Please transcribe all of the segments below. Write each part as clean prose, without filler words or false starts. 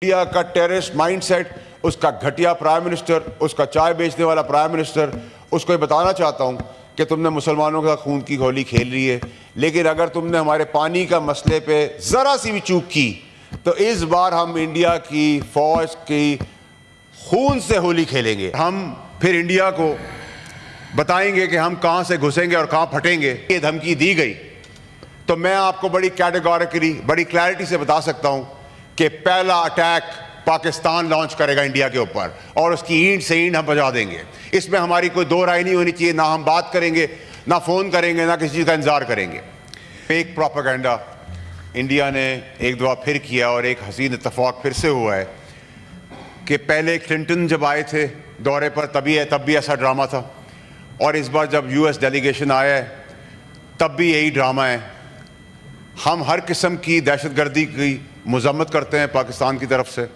India का terrorist mind set, उसका घटिया प्राइम मिनिस्टर, उसका चाय बेचने वाला प्राइम मिनिस्टर, उसको ये बताना चाहता हूँ कि तुमने मुसलमानों का खून की होली खेल रही है, लेकिन अगर तुमने हमारे पानी का मसले पे ज़रा सी भी चूक की तो इस बार हम इंडिया की फ़ौज की खून से होली खेलेंगे। हम फिर इंडिया को बताएंगे कि हम कहाँ से घुसेंगे और कहाँ फटेंगे। ये धमकी दी गई तो मैं आपको बड़ी कैटेगोरिकली, बड़ी क्लैरिटी से बता सकता हूँ कि पहला अटैक पाकिस्तान लॉन्च करेगा इंडिया के ऊपर और उसकी ईंट से ईंट हम बजा देंगे। इसमें हमारी कोई दो राय नहीं होनी चाहिए। ना हम बात करेंगे, ना फ़ोन करेंगे, ना किसी चीज़ का इंतज़ार करेंगे। फेक प्रोपेगेंडा इंडिया ने एक दफ़ा फिर किया और एक हसीन इत्तफाक फिर से हुआ है कि पहले क्लिंटन जब आए थे दौरे पर तब भी ऐसा ड्रामा था, और इस बार जब US डेलीगेशन आया है तब भी यही ड्रामा है। हम हर किस्म की दहशतगर्दी की मज़म्मत करते हैं पाकिस्तान की तरफ से।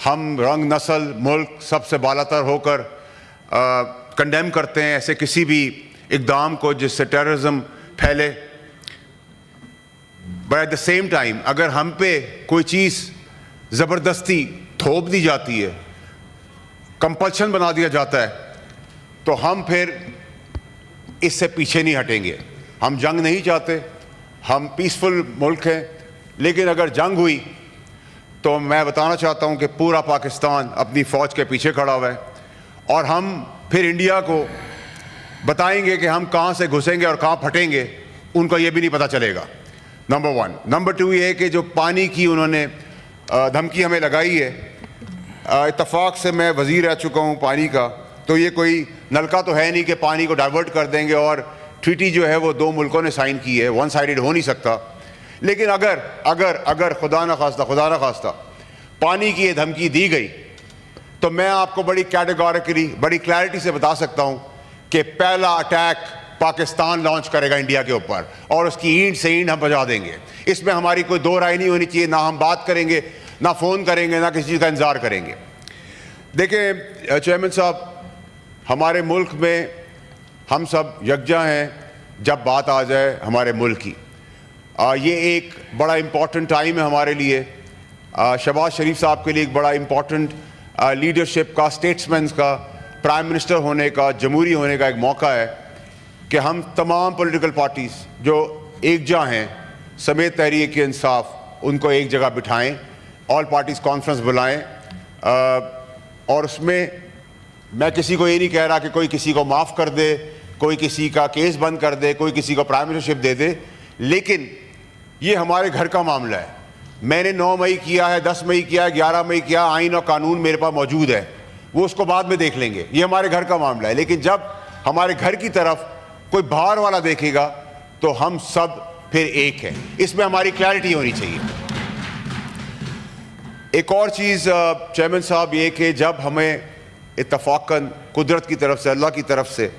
हम रंग, नस्ल, मुल्क सबसे बालातर होकर कंडेम करते हैं ऐसे किसी भी इक़दाम को जिससे टेररिज्म फैले। But at the same time अगर हम पे कोई चीज़ ज़बरदस्ती थोप दी जाती है, कंपल्शन बना दिया जाता है, तो हम फिर इससे पीछे नहीं हटेंगे। हम जंग नहीं चाहते, हम पीसफुल मुल्क हैं, लेकिन अगर जंग हुई तो मैं बताना चाहता हूं कि पूरा पाकिस्तान अपनी फ़ौज के पीछे खड़ा हुआ है और हम फिर इंडिया को बताएंगे कि हम कहां से घुसेंगे और कहां फटेंगे, उनको ये भी नहीं पता चलेगा। नंबर 1। नंबर 2 ये है कि जो पानी की उन्होंने धमकी हमें लगाई है, इत्तफाक से मैं वज़ीर रह चुका हूं पानी का, तो ये कोई नलका तो है नहीं कि पानी को डाइवर्ट कर देंगे, और ट्रीटी जो है वो 2 मुल्कों ने साइन की है, वन साइडेड हो नहीं सकता। लेकिन अगर खुदा न खास्ता पानी की ये धमकी दी गई तो मैं आपको बड़ी कैटेगोरिकली, बड़ी क्लैरिटी से बता सकता हूं कि पहला अटैक पाकिस्तान लॉन्च करेगा इंडिया के ऊपर और उसकी ईंट से ईंट हम बजा देंगे। इसमें हमारी कोई दो राय नहीं होनी चाहिए। ना हम बात करेंगे, ना फ़ोन करेंगे, ना किसी चीज़ का इंतज़ार करेंगे। देखिए चेयरमैन साहब, हमारे मुल्क में हम सब यकजा हैं जब बात आ जाए हमारे मुल्क की। ये एक बड़ा इम्पॉर्टेंट टाइम है हमारे लिए। शहबाज शरीफ साहब के लिए एक बड़ा इम्पॉर्टेंट लीडरशिप का, स्टेट्समैन का, प्राइम मिनिस्टर होने का, जमहूरी होने का एक मौका है कि हम तमाम पॉलिटिकल पार्टीज़ जो एकजा हैं समेत तहरीक इंसाफ, उनको एक जगह बिठाएं, ऑल पार्टीज़ कॉन्फ्रेंस बुलाएं, और उसमें मैं किसी को ये नहीं कह रहा कि कोई किसी को माफ़ कर दे, कोई किसी का केस बंद कर दे, कोई किसी को प्राइम मिनिस्टरशिप दे दे, लेकिन ये हमारे घर का मामला है। मैंने 9 मई किया है, 10 मई किया है, 11 मई किया, आइन और कानून मेरे पास मौजूद है, वो उसको बाद में देख लेंगे। ये हमारे घर का मामला है। लेकिन जब हमारे घर की तरफ कोई बाहर वाला देखेगा तो हम सब फिर एक हैं। इसमें हमारी क्लैरिटी होनी चाहिए। एक और चीज़ चेयरमैन साहब, ये कि जब हमें इत्तफाकन कुदरत की तरफ से, अल्लाह की तरफ से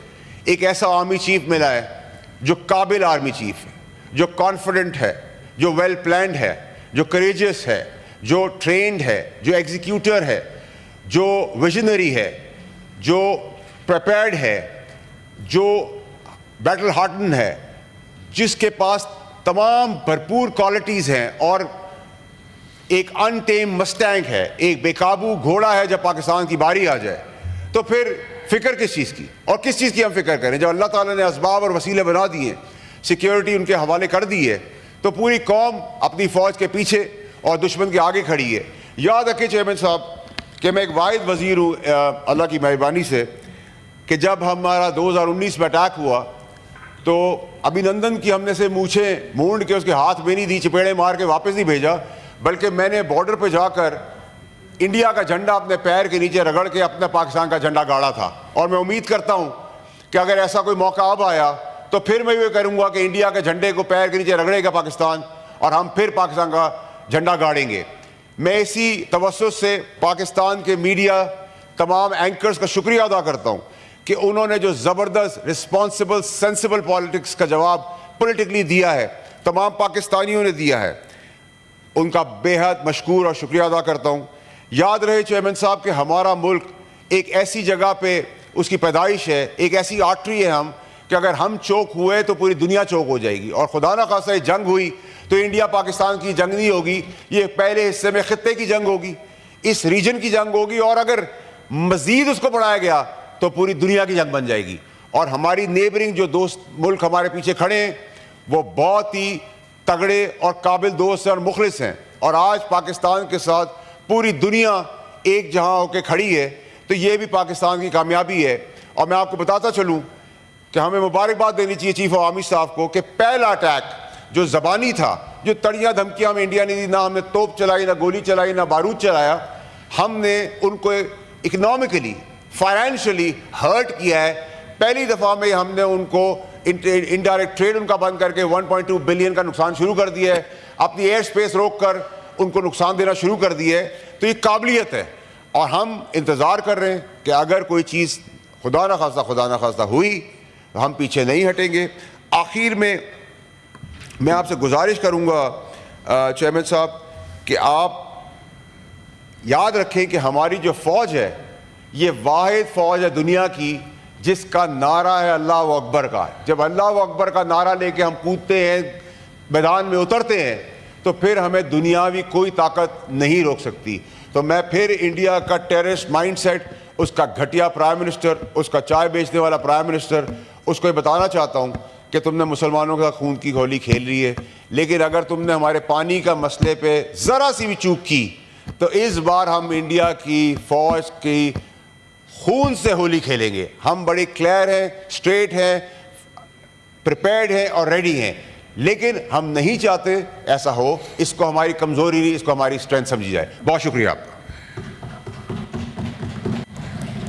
एक ऐसा आर्मी चीफ मिला है जो काबिल आर्मी चीफ है, जो कॉन्फिडेंट है, जो वेल प्लान्ड है, जो करेजियस है, जो ट्रेंड है, जो एग्जीक्यूटर है, जो विजनरी है, जो प्रिपेयर्ड है, जो बैटल हार्डन है, जिसके पास तमाम भरपूर क्वालिटीज़ हैं और एक अनटेम मस्टैंग है, एक बेकाबू घोड़ा है। जब पाकिस्तान की बारी आ जाए तो फिर फ़िक्र किस चीज़ की, और किस चीज़ की हम फ़िक्र करें? जब अल्लाह ताला ने असबाब और वसीले बना दिए, सिक्योरिटी उनके हवाले कर दी है, तो पूरी कौम अपनी फ़ौज के पीछे और दुश्मन के आगे खड़ी है। याद रखें चेयरमैन साहब कि मैं एक वाहिद वज़ीर हूँ अल्लाह की मेहरबानी से, कि जब हमारा 2019 में अटैक हुआ तो अभिनंदन की हमने से मूछें मूंड के उसके हाथ में नहीं दी, चपेड़े मार के वापस नहीं भेजा, बल्कि मैंने बॉर्डर पे जाकर इंडिया का झंडा अपने पैर के नीचे रगड़ के अपना पाकिस्तान का झंडा गाड़ा था। और मैं उम्मीद करता हूं कि अगर ऐसा कोई मौका अब आया तो फिर मैं ये करूंगा कि इंडिया के झंडे को पैर के नीचे रगड़ेगा पाकिस्तान और हम फिर पाकिस्तान का झंडा गाड़ेंगे। मैं इसी तवज्जुह से पाकिस्तान के मीडिया, तमाम एंकर्स का शुक्रिया अदा करता हूँ कि उन्होंने जो ज़बरदस्त रिस्पॉन्सिबल सेंसिबल पॉलिटिक्स का जवाब पॉलिटिकली दिया है, तमाम पाकिस्तानियों ने दिया है, उनका बेहद मशकूर और शुक्रिया अदा करता हूँ। याद रहे चेयरमैन साहब कि हमारा मुल्क एक ऐसी जगह पे उसकी पैदाइश है, एक ऐसी आर्टरी है हम, कि अगर हम चौक हुए तो पूरी दुनिया चौक हो जाएगी। और खुदा ना खासा जंग हुई तो इंडिया पाकिस्तान की जंग नहीं होगी, ये पहले हिस्से में खित्ते की जंग होगी। اس ریجن کی جنگ ہوگی, اور اگر مزید اس کو بڑھایا گیا تو پوری دنیا کی جنگ بن جائے گی. اور ہماری نیبرنگ جو دوست ملک ہمارے پیچھے کھڑے ہیں وہ بہت ہی تگڑے اور قابل دوست ہیں اور مخلص ہیں, اور آج پاکستان کے ساتھ پوری دنیا ایک جہاں ہو کے کھڑی ہے, تو یہ بھی پاکستان کی کامیابی ہے. اور میں آپ کو بتاتا چلوں کہ ہمیں مبارکباد دینی چاہیے چیف آف آرمی صاحب کو کہ پہلا اٹیک جو زبانی تھا, جو تڑیاں دھمکیاں میں انڈیا نے دی, نہ ہم نے توپ چلائی, نہ گولی چلائی, نہ بارود چلایا, ہم نے ان کو اکنامکلی فائنینشلی ہرٹ کیا ہے. پہلی دفعہ میں ہم نے ان کو انڈائریکٹ ٹریڈ ان کا بند کر کے 1.2 بلین کا نقصان شروع کر دیا ہے, اپنی ایئر سپیس روک کر ان کو نقصان دینا شروع کر دیا ہے. تو یہ قابلیت ہے, اور ہم انتظار کر رہے ہیں کہ اگر کوئی چیز خدا نہ خواستہ ہوئی تو ہم پیچھے نہیں ہٹیں گے. آخر میں آپ سے گزارش کروں گا چیئرمین صاحب کہ آپ یاد رکھیں کہ ہماری جو فوج ہے یہ واحد فوج ہے دنیا کی جس کا نعرہ ہے اللہ اکبر کا. جب اللہ اکبر کا نعرہ لے کے ہم کودتے ہیں, میدان میں اترتے ہیں, تو پھر ہمیں دنیاوی کوئی طاقت نہیں روک سکتی. تو میں پھر انڈیا کا ٹیررسٹ مائنڈ سیٹ, اس کا گھٹیا پرائم منسٹر, اس کا چائے بیچنے والا پرائم منسٹر, اس کو یہ بتانا چاہتا ہوں کہ تم نے مسلمانوں کا خون کی ہولی کھیل لی ہے, لیکن اگر تم نے ہمارے پانی کا مسئلے پہ ذرا سی بھی چوک کی تو اس بار ہم انڈیا کی فوج کی خون سے ہولی کھیلیں گے. ہم بڑے کلیئر ہیں, اسٹریٹ ہیں, پریپیئرڈ ہیں اور ریڈی ہیں, لیکن ہم نہیں چاہتے ایسا ہو. اس کو ہماری کمزوری نہیں, اس کو ہماری اسٹرینتھ سمجھی جائے. بہت شکریہ آپ کا.